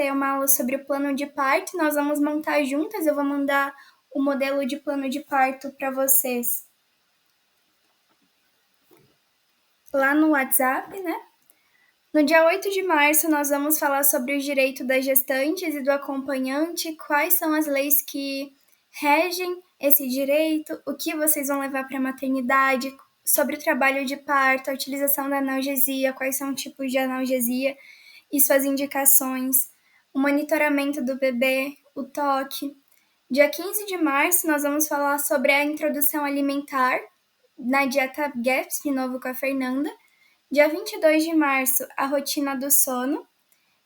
ter uma aula sobre o plano de parto. Nós vamos montar juntas, eu vou mandar o modelo de plano de parto para vocês lá no WhatsApp, né? No dia 8 de março, nós vamos falar sobre o direito das gestantes e do acompanhante, quais são as leis que regem esse direito, o que vocês vão levar para a maternidade, sobre o trabalho de parto, a utilização da analgesia, quais são os tipos de analgesia e suas indicações, o monitoramento do bebê, o toque. Dia 15 de março, nós vamos falar sobre a introdução alimentar na dieta GAPS, de novo com a Fernanda. Dia 22 de março, a rotina do sono.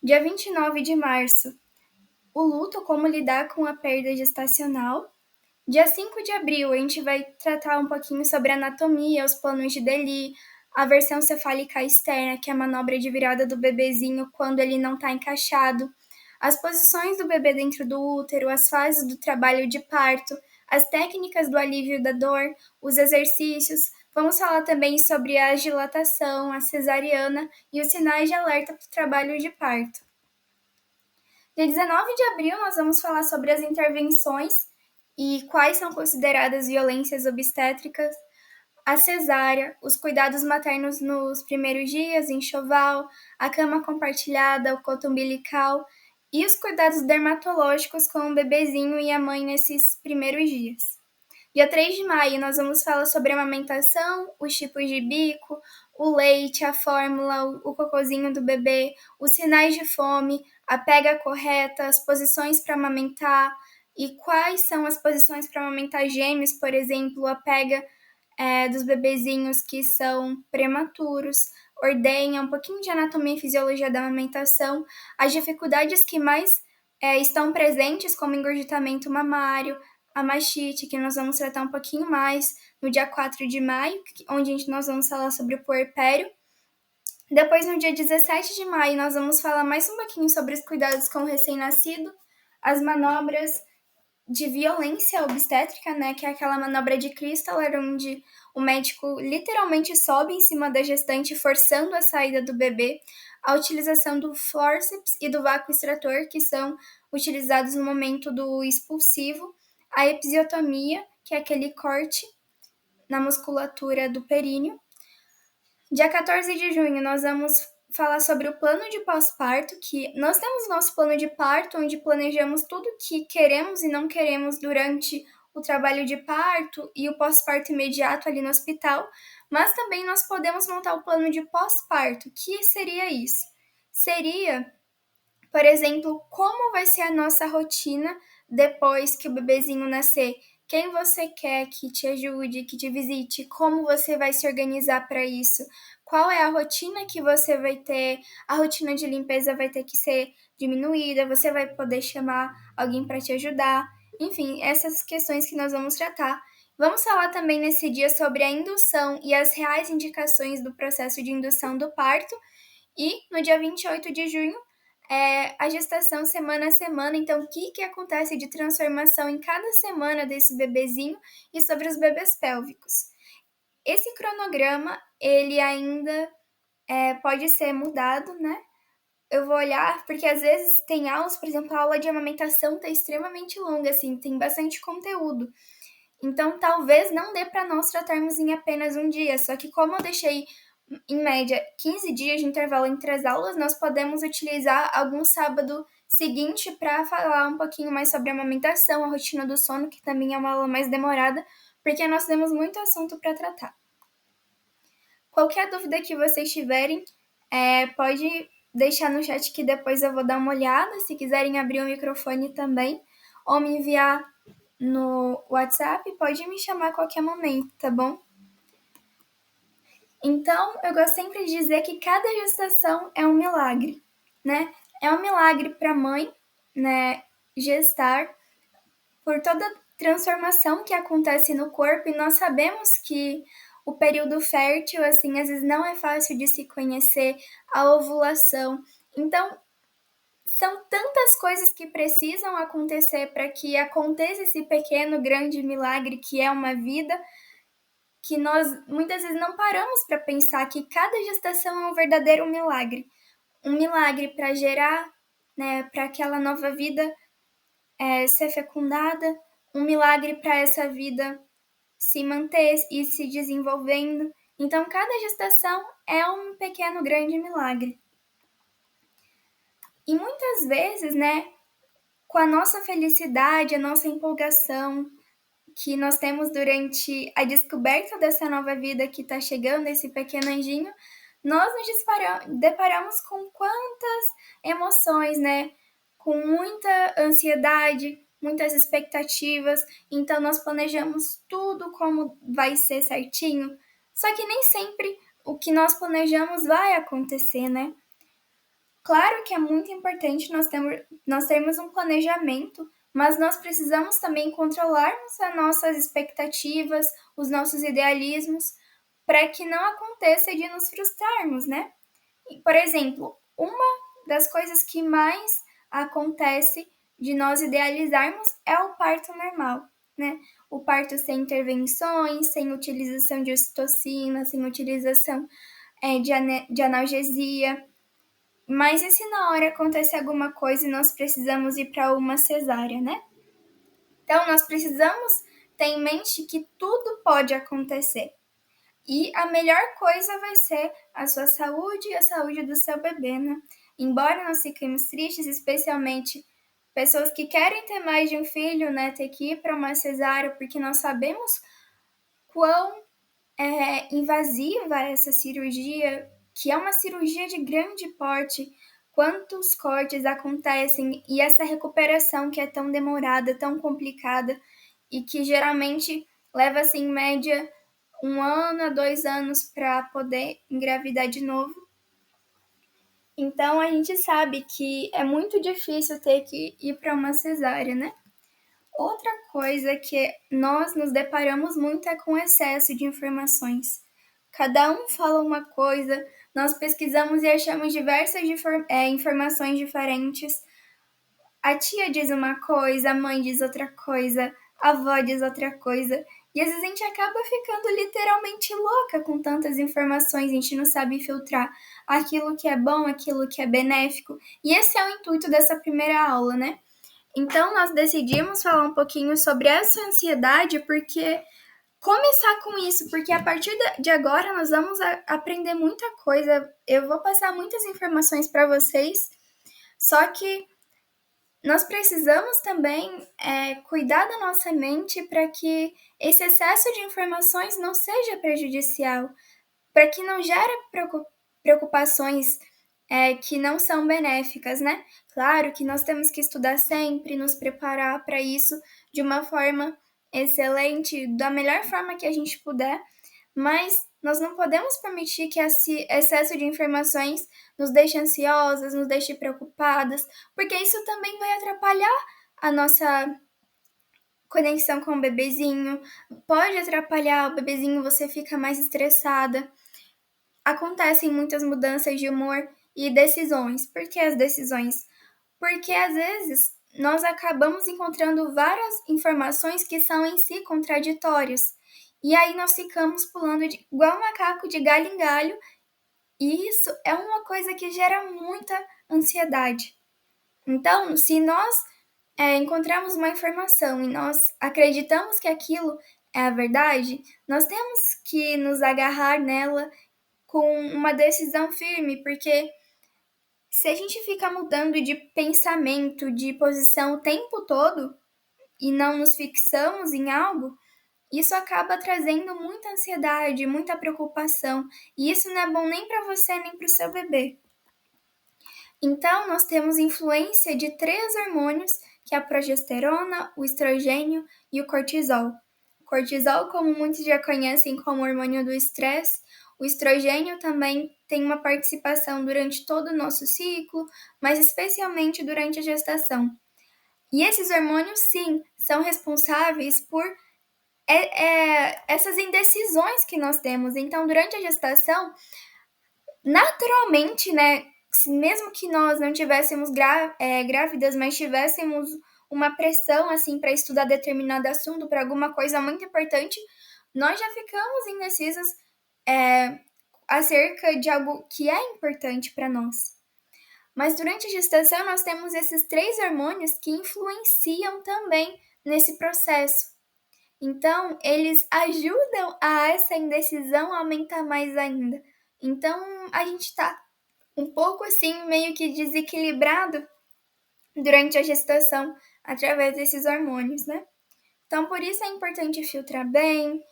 Dia 29 de março, o luto, como lidar com a perda gestacional. Dia 5 de abril, a gente vai tratar um pouquinho sobre anatomia, os planos de Deli, a versão cefálica externa, que é a manobra de virada do bebezinho quando ele não está encaixado, as posições do bebê dentro do útero, as fases do trabalho de parto, as técnicas do alívio da dor, os exercícios. Vamos falar também sobre a dilatação, a cesariana e os sinais de alerta para o trabalho de parto. Dia 19 de abril, nós vamos falar sobre as intervenções e quais são consideradas violências obstétricas, a cesárea, os cuidados maternos nos primeiros dias, enxoval, a cama compartilhada, o coto umbilical e os cuidados dermatológicos com o bebezinho e a mãe nesses primeiros dias. Dia 3 de maio, nós vamos falar sobre a amamentação, os tipos de bico, o leite, a fórmula, o cocôzinho do bebê, os sinais de fome, a pega correta, as posições para amamentar e quais são as posições para amamentar gêmeos, por exemplo, a pega dos bebezinhos que são prematuros, ordenha, um pouquinho de anatomia e fisiologia da amamentação, as dificuldades que mais estão presentes, como engurgitamento mamário, a mastite, que nós vamos tratar um pouquinho mais no dia 4 de maio, onde nós vamos falar sobre o puerpério. Depois, no dia 17 de maio, nós vamos falar mais um pouquinho sobre os cuidados com o recém-nascido, as manobras de violência obstétrica, né, que é aquela manobra de Crystal, onde o médico literalmente sobe em cima da gestante, forçando a saída do bebê, a utilização do forceps e do vácuo extrator, que são utilizados no momento do expulsivo, a episiotomia, que é aquele corte na musculatura do períneo. Dia 14 de junho, nós vamos falar sobre o plano de pós-parto, que nós temos nosso plano de parto, onde planejamos tudo que queremos e não queremos durante o trabalho de parto e o pós-parto imediato ali no hospital, mas também nós podemos montar o plano de pós-parto. Que seria isso? Seria, por exemplo, como vai ser a nossa rotina depois que o bebezinho nascer, quem você quer que te ajude, que te visite, como você vai se organizar para isso, qual é a rotina que você vai ter, a rotina de limpeza vai ter que ser diminuída, você vai poder chamar alguém para te ajudar, enfim, essas questões que nós vamos tratar. Vamos falar também nesse dia sobre a indução e as reais indicações do processo de indução do parto, e no dia 28 de junho, a gestação semana a semana, então o que acontece de transformação em cada semana desse bebezinho e sobre os bebês pélvicos. Esse cronograma, ele ainda pode ser mudado, né? Eu vou olhar, porque às vezes tem aulas, por exemplo, a aula de amamentação tá extremamente longa, assim, tem bastante conteúdo. Então, talvez não dê para nós tratarmos em apenas um dia, só que como eu deixei em média 15 dias de intervalo entre as aulas, nós podemos utilizar algum sábado seguinte para falar um pouquinho mais sobre a amamentação, a rotina do sono, que também é uma aula mais demorada, porque nós temos muito assunto para tratar. Qualquer dúvida que vocês tiverem, pode deixar no chat que depois eu vou dar uma olhada, se quiserem abrir o microfone também, ou me enviar no WhatsApp, pode me chamar a qualquer momento, tá bom? Então, eu gosto sempre de dizer que cada gestação é um milagre, né? É um milagre para a mãe, né, gestar, por toda a transformação que acontece no corpo, e nós sabemos que o período fértil, assim, às vezes não é fácil de se conhecer, a ovulação. Então, são tantas coisas que precisam acontecer para que aconteça esse pequeno, grande milagre que é uma vida, que nós muitas vezes não paramos para pensar que cada gestação é um verdadeiro milagre. Um milagre para gerar né, para aquela nova vida ser fecundada, um milagre para essa vida se manter e se desenvolvendo. Então, cada gestação é um pequeno, grande milagre. E muitas vezes, né, com a nossa felicidade, a nossa empolgação que nós temos durante a descoberta dessa nova vida que está chegando, esse pequeno anjinho, nós nos deparamos com quantas emoções, né? Com muita ansiedade, muitas expectativas. Então, nós planejamos tudo como vai ser certinho. Só que nem sempre o que nós planejamos vai acontecer, né? Claro que é muito importante nós termos um planejamento, mas nós precisamos também controlarmos as nossas expectativas, os nossos idealismos, para que não aconteça de nos frustrarmos, né? Por exemplo, uma das coisas que mais acontece de nós idealizarmos é o parto normal, né? O parto sem intervenções, sem utilização de ocitocina, sem utilização de analgesia. Mas e se na hora acontecer alguma coisa e nós precisamos ir para uma cesárea, né? Então, nós precisamos ter em mente que tudo pode acontecer. E a melhor coisa vai ser a sua saúde e a saúde do seu bebê, né? Embora nós fiquemos tristes, especialmente pessoas que querem ter mais de um filho, né? Ter que ir para uma cesárea, porque nós sabemos quão invasiva essa cirurgia, que é uma cirurgia de grande porte, quantos cortes acontecem e essa recuperação que é tão demorada, tão complicada e que geralmente leva assim, em média 1 ano a 2 anos para poder engravidar de novo. Então a gente sabe que é muito difícil ter que ir para uma cesárea, né? Outra coisa que nós nos deparamos muito é com o excesso de informações. Cada um fala uma coisa, nós pesquisamos e achamos diversas informações diferentes. A tia diz uma coisa, a mãe diz outra coisa, a avó diz outra coisa. E às vezes a gente acaba ficando literalmente louca com tantas informações, a gente não sabe filtrar aquilo que é bom, aquilo que é benéfico. E esse é o intuito dessa primeira aula, né? Então, nós decidimos falar um pouquinho sobre essa ansiedade, porque começar com isso, porque a partir de agora nós vamos aprender muita coisa. Eu vou passar muitas informações para vocês, só que nós precisamos também cuidar da nossa mente para que esse excesso de informações não seja prejudicial, para que não gere preocupações que não são benéficas, né? Claro que nós temos que estudar sempre, nos preparar para isso de uma forma excelente, da melhor forma que a gente puder, mas nós não podemos permitir que esse excesso de informações nos deixe ansiosas, nos deixe preocupadas, porque isso também vai atrapalhar a nossa conexão com o bebezinho, pode atrapalhar o bebezinho, você fica mais estressada. Acontecem muitas mudanças de humor e decisões. Por que as decisões? Porque às vezes nós acabamos encontrando várias informações que são em si contraditórias. E aí nós ficamos pulando igual um macaco de galho em galho, e isso é uma coisa que gera muita ansiedade. Então, se nós encontramos uma informação e nós acreditamos que aquilo é a verdade, nós temos que nos agarrar nela com uma decisão firme, porque se a gente fica mudando de pensamento, de posição o tempo todo e não nos fixamos em algo, isso acaba trazendo muita ansiedade, muita preocupação, e isso não é bom nem para você nem para o seu bebê. Então, nós temos influência de 3 hormônios, que é a progesterona, o estrogênio e o cortisol. O cortisol, como muitos já conhecem como hormônio do estresse, o estrogênio também tem uma participação durante todo o nosso ciclo, mas especialmente durante a gestação. E esses hormônios, sim, são responsáveis por essas indecisões que nós temos. Então, durante a gestação, naturalmente, né, mesmo que nós não tivéssemos grávidas, mas tivéssemos uma pressão assim para estudar determinado assunto, para alguma coisa muito importante, nós já ficamos indecisas acerca de algo que é importante para nós. Mas durante a gestação nós temos esses 3 hormônios que influenciam também nesse processo. Então, eles ajudam a essa indecisão a aumentar mais ainda. Então, a gente está um pouco assim, meio que desequilibrado durante a gestação através desses hormônios, né? Então, por isso é importante filtrar bem,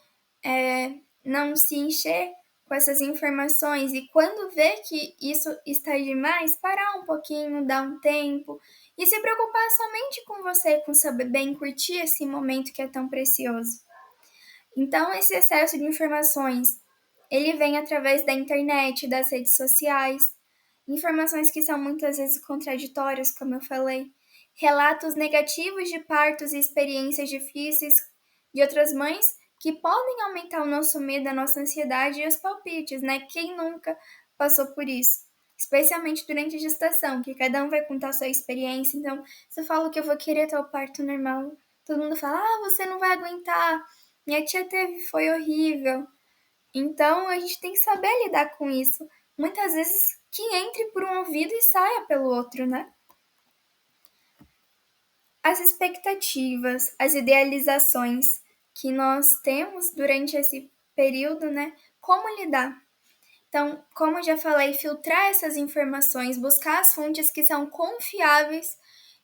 não se encher com essas informações e quando vê que isso está demais, parar um pouquinho, dar um tempo e se preocupar somente com você, com seu bebê, em curtir esse momento que é tão precioso. Então, esse excesso de informações, ele vem através da internet, das redes sociais, informações que são muitas vezes contraditórias, como eu falei, relatos negativos de partos e experiências difíceis de outras mães que podem aumentar o nosso medo, a nossa ansiedade e os palpites, né? Quem nunca passou por isso? Especialmente durante a gestação, que cada um vai contar a sua experiência. Então, se eu falo que eu vou querer ter o parto normal, todo mundo fala, você não vai aguentar. Minha tia teve, foi horrível. Então, a gente tem que saber lidar com isso. Muitas vezes que entre por um ouvido e saia pelo outro, né? As expectativas, as idealizações que nós temos durante esse período, né? Como lidar? Então, como eu já falei, filtrar essas informações, buscar as fontes que são confiáveis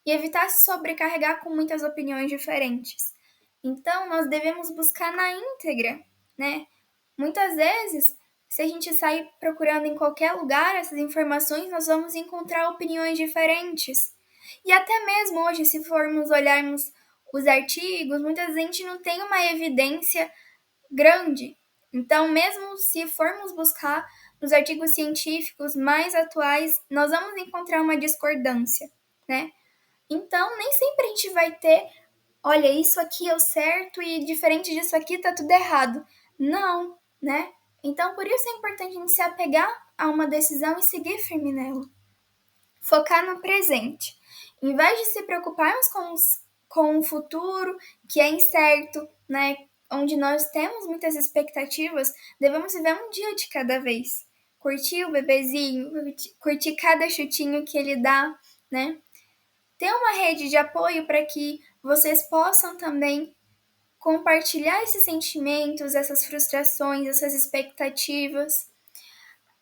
e evitar se sobrecarregar com muitas opiniões diferentes. Então, nós devemos buscar na íntegra, né? Muitas vezes, se a gente sair procurando em qualquer lugar essas informações, nós vamos encontrar opiniões diferentes. E até mesmo hoje, se formos olharmos os artigos, muita gente não tem uma evidência grande. Então, mesmo se formos buscar nos artigos científicos mais atuais, nós vamos encontrar uma discordância, né? Então, nem sempre a gente vai ter, olha, isso aqui é o certo e diferente disso aqui tá tudo errado. Não, né? Então, por isso é importante a gente se apegar a uma decisão e seguir firme nela. Focar no presente. Em vez de se preocuparmos com o futuro, que é incerto, né? Onde nós temos muitas expectativas, devemos viver um dia de cada vez. Curtir o bebezinho, curtir cada chutinho que ele dá, né? Ter uma rede de apoio para que vocês possam também compartilhar esses sentimentos, essas frustrações, essas expectativas,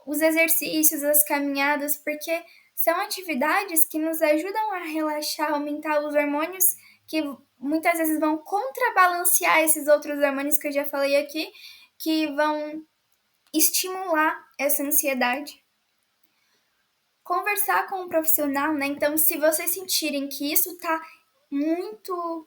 os exercícios, as caminhadas, porque são atividades que nos ajudam a relaxar, aumentar os hormônios que muitas vezes vão contrabalancear esses outros hormônios que eu já falei aqui, que vão estimular essa ansiedade. Conversar com um profissional, né? Então, se vocês sentirem que isso está muito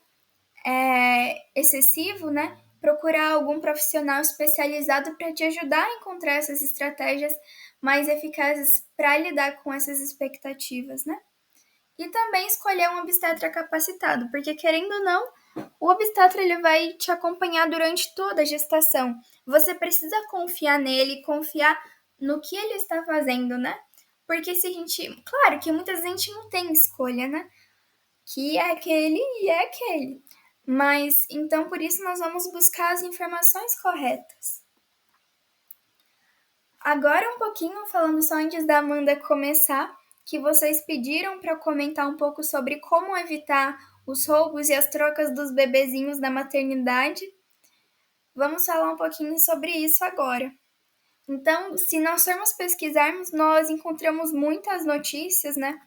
excessivo, né? Procurar algum profissional especializado para te ajudar a encontrar essas estratégias mais eficazes para lidar com essas expectativas, né? E também escolher um obstetra capacitado, porque querendo ou não, o obstetra ele vai te acompanhar durante toda a gestação. Você precisa confiar nele, confiar no que ele está fazendo, né? Porque se a gente, claro que muitas vezes a gente não tem escolha, né? Que é aquele e é aquele. Mas então por isso nós vamos buscar as informações corretas. Agora um pouquinho falando só antes da Amanda começar, que vocês pediram para eu comentar um pouco sobre como evitar os roubos e as trocas dos bebezinhos na maternidade. Vamos falar um pouquinho sobre isso agora. Então, se nós formos pesquisarmos, nós encontramos muitas notícias, né?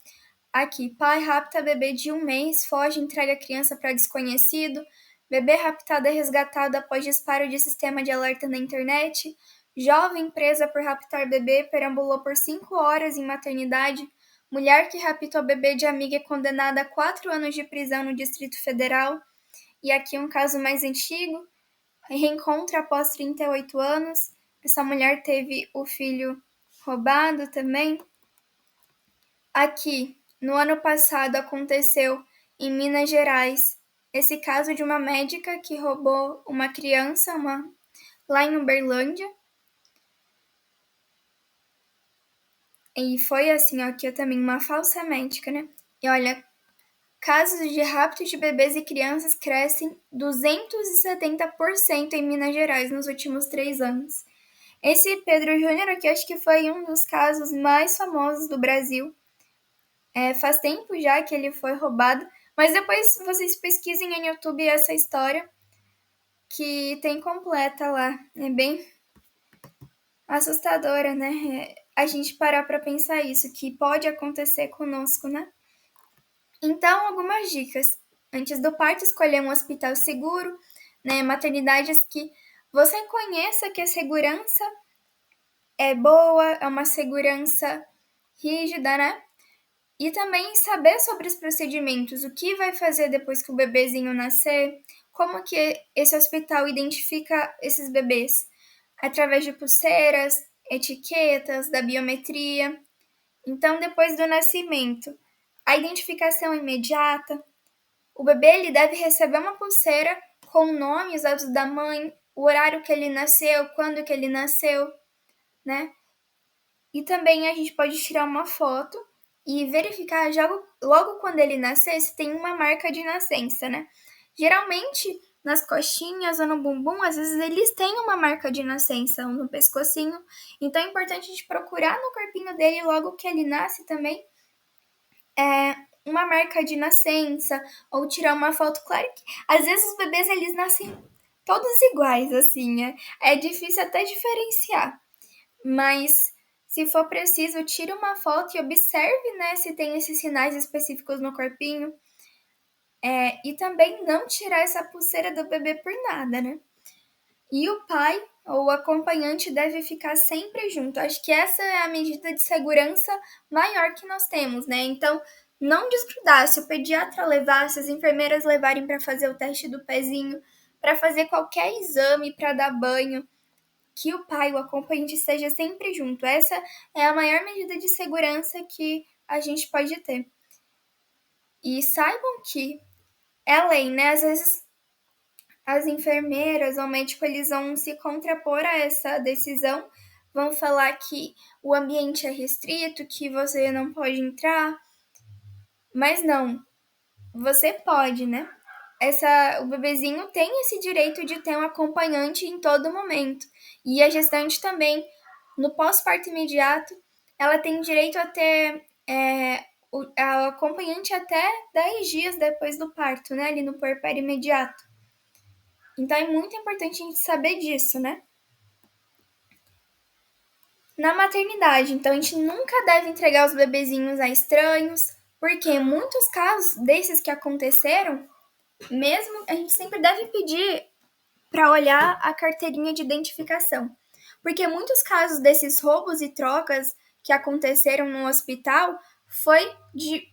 Aqui, pai rapta bebê de 1 mês, foge e entrega a criança para desconhecido. Bebê raptado é resgatado após disparo de sistema de alerta na internet. Jovem presa por raptar bebê perambulou por 5 horas em maternidade. Mulher que raptou bebê de amiga é condenada a 4 anos de prisão no Distrito Federal. E aqui um caso mais antigo. Reencontro após 38 anos. Essa mulher teve o filho roubado também. Aqui, no ano passado, aconteceu em Minas Gerais esse caso de uma médica que roubou uma criança lá em Uberlândia. E foi assim, ó, aqui também uma falsa médica, né? E olha, casos de rapto de bebês e crianças crescem 270% em Minas Gerais nos últimos 3 anos. Esse Pedro Júnior aqui, acho que foi um dos casos mais famosos do Brasil. Faz tempo já que ele foi roubado, mas depois vocês pesquisem no YouTube essa história que tem completa lá. É bem assustadora, né? A gente parar para pensar isso, que pode acontecer conosco, né? Então, algumas dicas. Antes do parto, escolher um hospital seguro, né? Maternidades que você conheça que a segurança é boa, é uma segurança rígida, né? E também saber sobre os procedimentos, o que vai fazer depois que o bebezinho nascer, como que esse hospital identifica esses bebês, através de pulseiras, etiquetas, da biometria. Então, depois do nascimento, a identificação imediata, o bebê ele deve receber uma pulseira com o nome, os dados da mãe, o horário que ele nasceu, quando que ele nasceu, né? E também a gente pode tirar uma foto e verificar já logo quando ele nascer se tem uma marca de nascença, né? Geralmente, nas coxinhas ou no bumbum, às vezes eles têm uma marca de nascença ou no pescocinho. Então é importante a gente procurar no corpinho dele logo que ele nasce também uma marca de nascença ou tirar uma foto. Claro que às vezes os bebês eles nascem todos iguais, assim, é difícil até diferenciar. Mas se for preciso, tire uma foto e observe, né, se tem esses sinais específicos no corpinho. E também não tirar essa pulseira do bebê por nada, né? E o pai ou o acompanhante deve ficar sempre junto. Acho que essa é a medida de segurança maior que nós temos, né? Então, não desgrudar. Se o pediatra levar, se as enfermeiras levarem para fazer o teste do pezinho, para fazer qualquer exame, para dar banho, que o pai, o acompanhante, esteja sempre junto. Essa é a maior medida de segurança que a gente pode ter. E saibam que é lei, né? Às vezes as enfermeiras ou o médico eles vão se contrapor a essa decisão, vão falar que o ambiente é restrito, que você não pode entrar, mas não, você pode, né? O bebezinho tem esse direito de ter um acompanhante em todo momento. E a gestante também, no pós-parto imediato, ela tem direito a ter o acompanhante até 10 dias depois do parto, né? Ali no puerpério imediato. Então é muito importante a gente saber disso, né? Na maternidade, então a gente nunca deve entregar os bebezinhos a estranhos, porque muitos casos desses que aconteceram, mesmo a gente sempre deve pedir para olhar a carteirinha de identificação. Porque muitos casos desses roubos e trocas que aconteceram no hospital foi de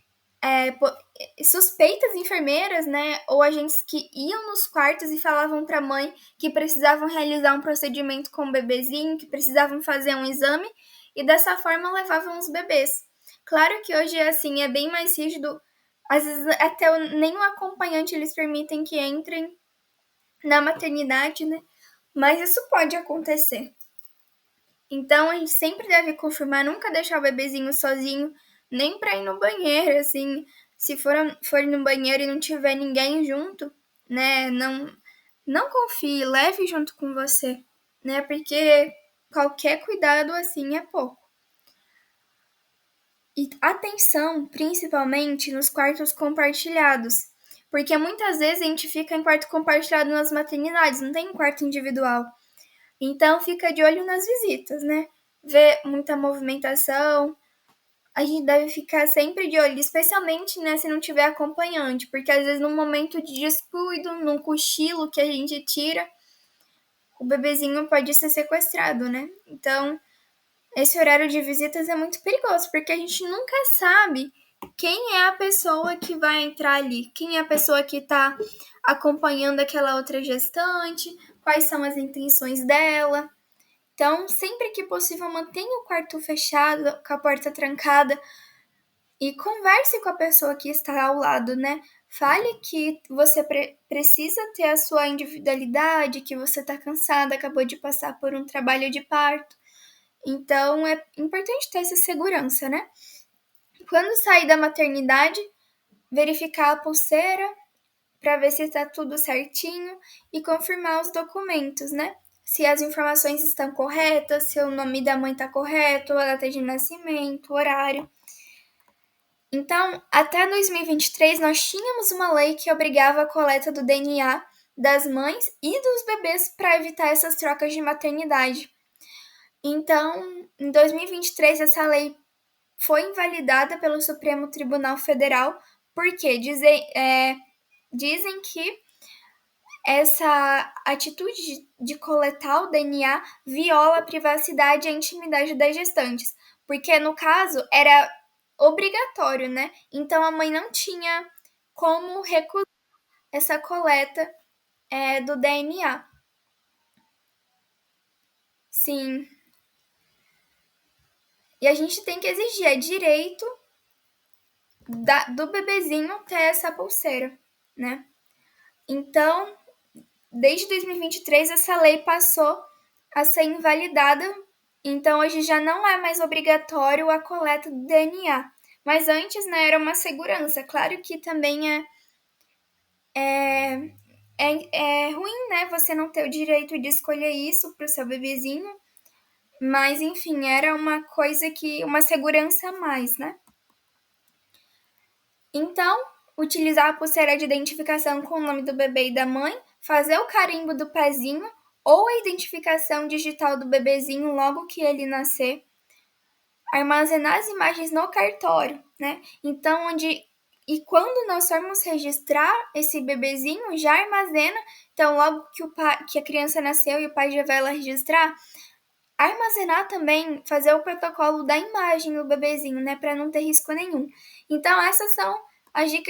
suspeitas enfermeiras, né, ou agentes que iam nos quartos e falavam para a mãe que precisavam realizar um procedimento com o bebezinho, que precisavam fazer um exame, e dessa forma levavam os bebês. Claro que hoje assim é bem mais rígido, às vezes até nem o acompanhante eles permitem que entrem na maternidade, né? Mas isso pode acontecer. Então a gente sempre deve confirmar, nunca deixar o bebezinho sozinho, nem para ir no banheiro, assim, se for no banheiro e não tiver ninguém junto, né? Não confie, leve junto com você, né? Porque qualquer cuidado assim é pouco. E atenção, principalmente nos quartos compartilhados, porque muitas vezes a gente fica em quarto compartilhado nas maternidades, não tem um quarto individual. Então fica de olho nas visitas, né? Vê muita movimentação. A gente deve ficar sempre de olho, especialmente, né, se não tiver acompanhante, porque às vezes num momento de descuido, num cochilo que a gente tira, o bebezinho pode ser sequestrado, né? Então, esse horário de visitas é muito perigoso, porque a gente nunca sabe quem é a pessoa que vai entrar ali, quem é a pessoa que está acompanhando aquela outra gestante, quais são as intenções dela. Então, sempre que possível, mantenha o quarto fechado, com a porta trancada e converse com a pessoa que está ao lado, né? Fale que você precisa ter a sua individualidade, que você está cansada, acabou de passar por um trabalho de parto. Então, é importante ter essa segurança, né? Quando sair da maternidade, verificar a pulseira para ver se está tudo certinho e confirmar os documentos, né? Se as informações estão corretas, se o nome da mãe está correto, a data de nascimento, o horário. Então, até 2023, nós tínhamos uma lei que obrigava a coleta do DNA das mães e dos bebês para evitar essas trocas de maternidade. Então, em 2023, essa lei foi invalidada pelo Supremo Tribunal Federal, porque dizem que essa atitude de coletar o DNA viola a privacidade e a intimidade das gestantes, porque no caso era obrigatório, né? Então a mãe não tinha como recusar essa coleta do DNA. Sim. E a gente tem que exigir, é direito do bebezinho ter essa pulseira, né? Então, desde 2023, essa lei passou a ser invalidada. Então, hoje já não é mais obrigatório a coleta do DNA. Mas antes, né, era uma segurança. Claro que também é ruim, né, você não ter o direito de escolher isso para o seu bebezinho. Mas, enfim, era uma coisa uma segurança a mais, né? Então, utilizar a pulseira de identificação com o nome do bebê e da mãe, fazer o carimbo do pezinho ou a identificação digital do bebezinho logo que ele nascer, armazenar as imagens no cartório, né? Então, e quando nós formos registrar esse bebezinho, já armazena. Então, logo que a criança nasceu e o pai já vai lá registrar, armazenar também, fazer o protocolo da imagem do bebezinho, né? Para não ter risco nenhum. Então, essas são as dicas